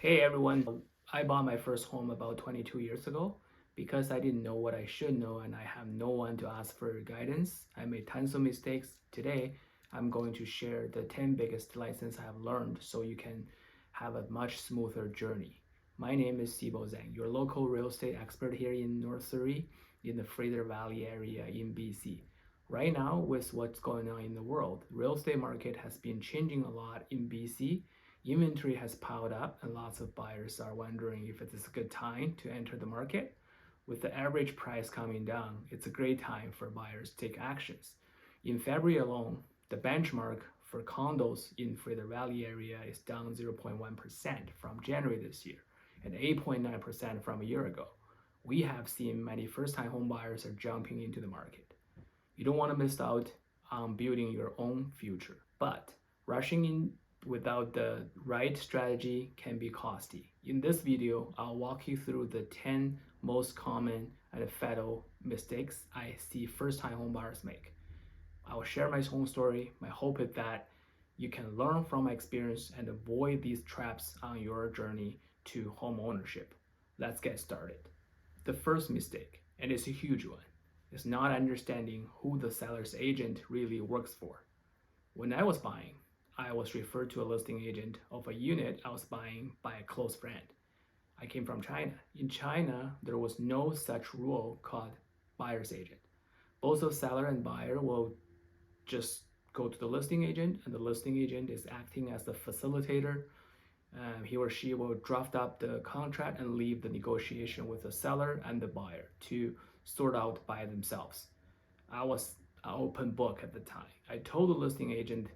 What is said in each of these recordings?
Hey everyone, I bought my first home about 22 years ago. Because I didn't know what I should know and I have no one to ask for guidance. I made tons of mistakes. Today, I'm going to share the 10 biggest lessons I have learned so you can have a much smoother journey. My name is Sibo Zhang, your local real estate expert here in North Surrey in the Fraser Valley area in BC. Right now, with what's going on in the world, real estate market has been changing a lot in BC. Inventory has piled up and lots of buyers are wondering if it is a good time to enter the market. With the average price coming down, it's a great time for buyers to take actions. In February alone, the benchmark for condos in Fraser Valley area is down 0.1% from January this year and 8.9% from a year ago. We have seen many first-time home buyers are jumping into the market. You don't want to miss out on building your own future, but rushing in without the right strategy can be costly. In this video, I'll walk you through the 10 most common and fatal mistakes I see first-time home buyers make. I will share my home story. My hope is that you can learn from my experience and avoid these traps on your journey to home ownership. Let's get started. The first mistake, and it's a huge one, is not understanding who the seller's agent really works for. When I was buying, I was referred to a listing agent of a unit I was buying by a close friend. I came from China. In China, there was no such rule called buyer's agent. Both the seller and buyer will just go to the listing agent, and the listing agent is acting as the facilitator. He or she will draft up the contract and leave the negotiation with the seller and the buyer to sort out by themselves. I was an open book at the time. I told the listing agent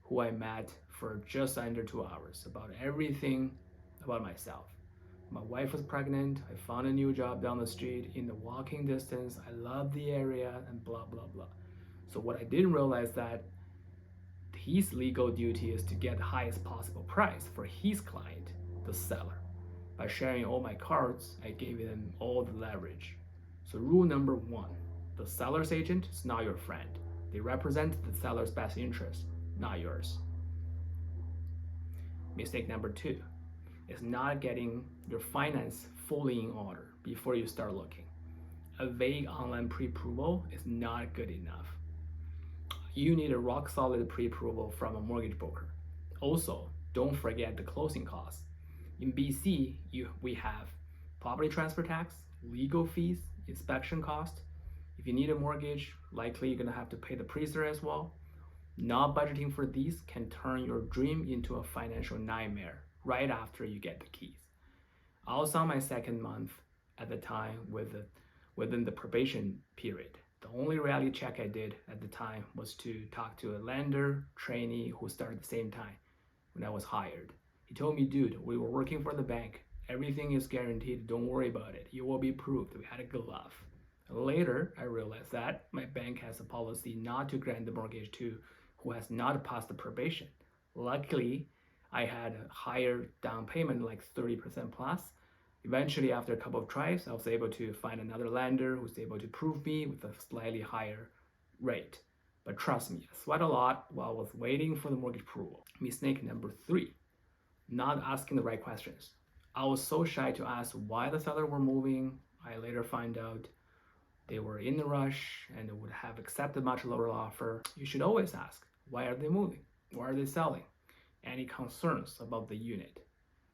who I met for just under 2 hours about everything about myself. My wife was pregnant. I found a new job down the street in the walking distance. I love the area and blah blah blah. So what I didn't realize that his legal duty is to get the highest possible price for his client, the seller. By sharing all my cards, I gave them all the leverage. So rule number one, the seller's agent is not your friend. They represent the seller's best interest, not yours. Mistake number two is not getting your finance fully in order before you start looking. A vague online pre-approval is not good enough. You need a rock solid pre-approval from a mortgage broker. Also, don't forget the closing costs. In BC, we have property transfer tax, legal fees, inspection cost. If you need a mortgage, likely you're gonna have to pay the appraiser as well. Not budgeting for these can turn your dream into a financial nightmare right after you get the keys. I was on my second month at the time within the probation period. The only reality check I did at the time was to talk to a lender trainee who started at the same time when I was hired. He told me, dude, we were working for the bank. Everything is guaranteed. Don't worry about it. You will be approved. We had a good laugh. Later, I realized that my bank has a policy not to grant the mortgage to who has not passed the probation. Luckily, I had a higher down payment, like 30% plus. Eventually, after a couple of tries, I was able to find another lender who's able to approve me with a slightly higher rate. But trust me, I sweat a lot while I was waiting for the mortgage approval. Mistake number three, not asking the right questions. I was so shy to ask why the seller were moving. I later find out they were in a rush and would have accepted much lower offer. You should always ask, why are they moving? Why are they selling? Any concerns about the unit?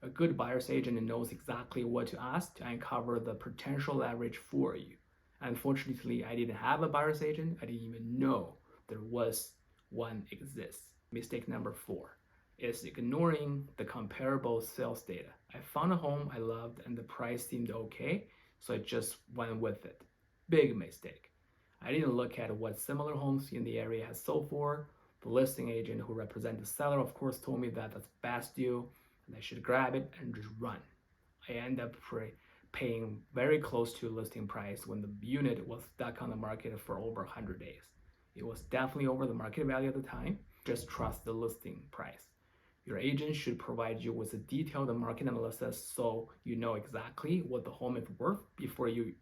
A good buyer's agent knows exactly what to ask to uncover the potential leverage for you. Unfortunately, I didn't have a buyer's agent. I didn't even know there was one exists. Mistake number four is ignoring the comparable sales data. I found a home I loved and the price seemed okay, so I just went with it. Big mistake. I didn't look at what similar homes in the area had sold for. The listing agent who represented the seller, of course, told me that that's the best deal and I should grab it and just run. I ended up paying very close to listing price when the unit was stuck on the market for over 100 days. It was definitely over the market value at the time. Just trust the listing price. Your agent should provide you with a detailed market analysis so you know exactly what the home is worth before you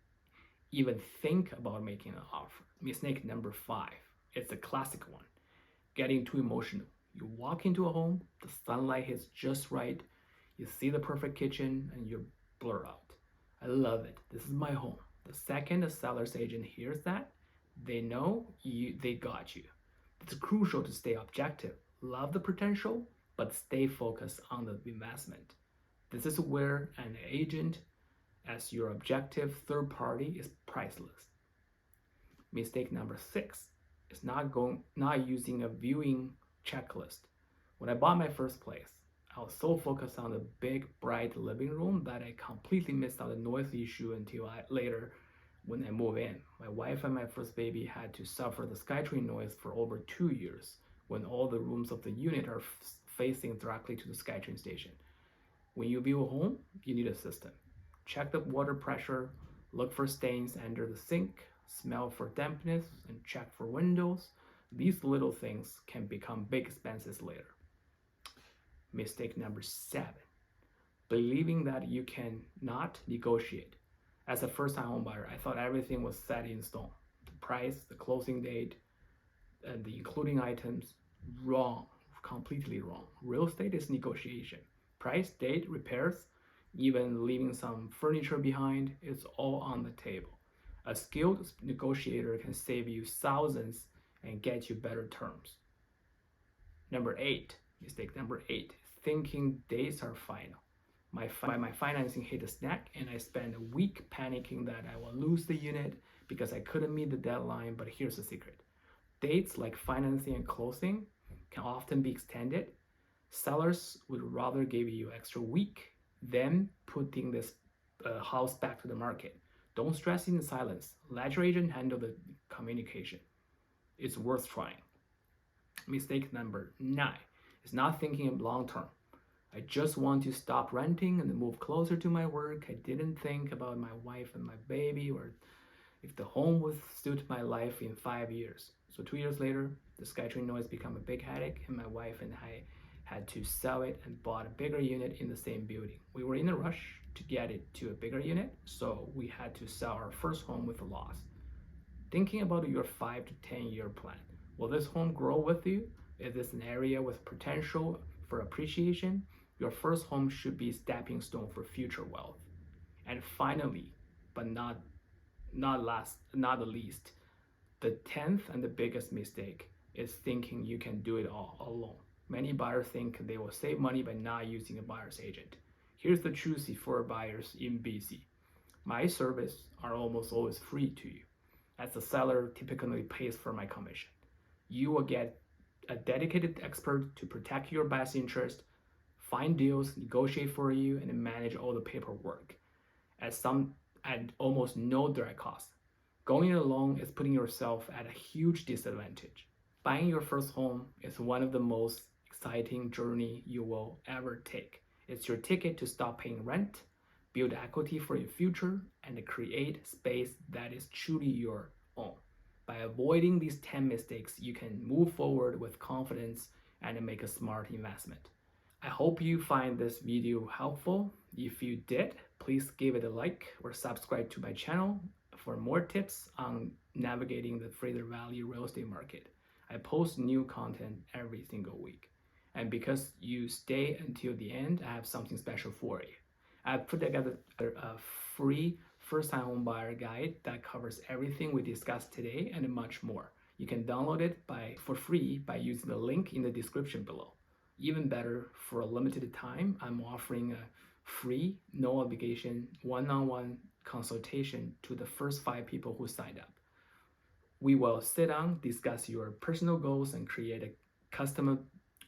even think about making an offer. Mistake number five, it's a classic one, getting too emotional. You walk into a home, the sunlight hits just right, You see the perfect kitchen and you blur out, I love it. This is my home. The second a seller's agent hears that, they know they got you. It's crucial to stay objective. Love the potential, but stay focused on the investment. This is where an agent as your objective third party is priceless. Mistake number 6 is not using a viewing checklist. When I bought my first place, I was so focused on the big, bright living room that I completely missed out the noise issue until later when I moved in. My wife and my first baby had to suffer the SkyTrain noise for over 2 years when all the rooms of the unit are facing directly to the SkyTrain station. When you view a home, you need a system. Check the water pressure, look for stains under the sink, smell for dampness, and check for windows. These little things can become big expenses later. Mistake number 7, believing that you cannot negotiate. As a first-time home buyer, I thought everything was set in stone. The price, the closing date, and the including items, wrong, completely wrong. Real estate is negotiation. Price, date, repairs, even leaving some furniture behind, it's all on the table. A skilled negotiator can save you thousands and get you better terms. Mistake number 8, thinking dates are final. My financing hit a snag and I spent a week panicking that I will lose the unit because I couldn't meet the deadline, but here's the secret. Dates like financing and closing can often be extended. Sellers would rather give you extra week than putting this house back to the market. Don't stress in silence. Let your agent handle the communication. It's worth trying. Mistake number 9 is not thinking long term. I just want to stop renting and move closer to my work. I didn't think about my wife and my baby or if the home would suit my life in 5 years. So 2 years later, the SkyTrain noise became a big headache and my wife and I had to sell it and bought a bigger unit in the same building. We were in a rush to get it to a bigger unit, so we had to sell our first home with a loss. Thinking about your 5 to 10 year plan. Will this home grow with you? Is this an area with potential for appreciation? Your first home should be a stepping stone for future wealth. And finally, but not the least, the 10th and the biggest mistake is thinking you can do it all alone. Many buyers think they will save money by not using a buyer's agent. Here's the truth for buyers in BC. My services are almost always free to you, as the seller typically pays for my commission. You will get a dedicated expert to protect your best interest, find deals, negotiate for you, and manage all the paperwork at almost no direct cost. Going it alone is putting yourself at a huge disadvantage. Buying your first home is one of the most exciting journey you will ever take. It's your ticket to stop paying rent, build equity for your future, and create space that is truly your own. By avoiding these 10 mistakes, you can move forward with confidence and make a smart investment. I hope you find this video helpful. If you did, please give it a like or subscribe to my channel for more tips on navigating the Fraser Valley real estate market. I post new content every single week. And because you stay until the end, I have something special for you. I've put together a free first-time home buyer guide that covers everything we discussed today and much more. You can download it for free by using the link in the description below. Even better, for a limited time, I'm offering a free, no obligation, one-on-one consultation to the first 5 people who signed up. We will sit down, discuss your personal goals, and create a custom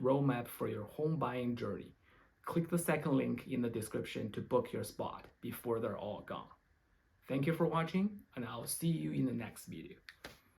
roadmap for your home buying journey. Click the second link in the description to book your spot before they're all gone. Thank you for watching, and I'll see you in the next video.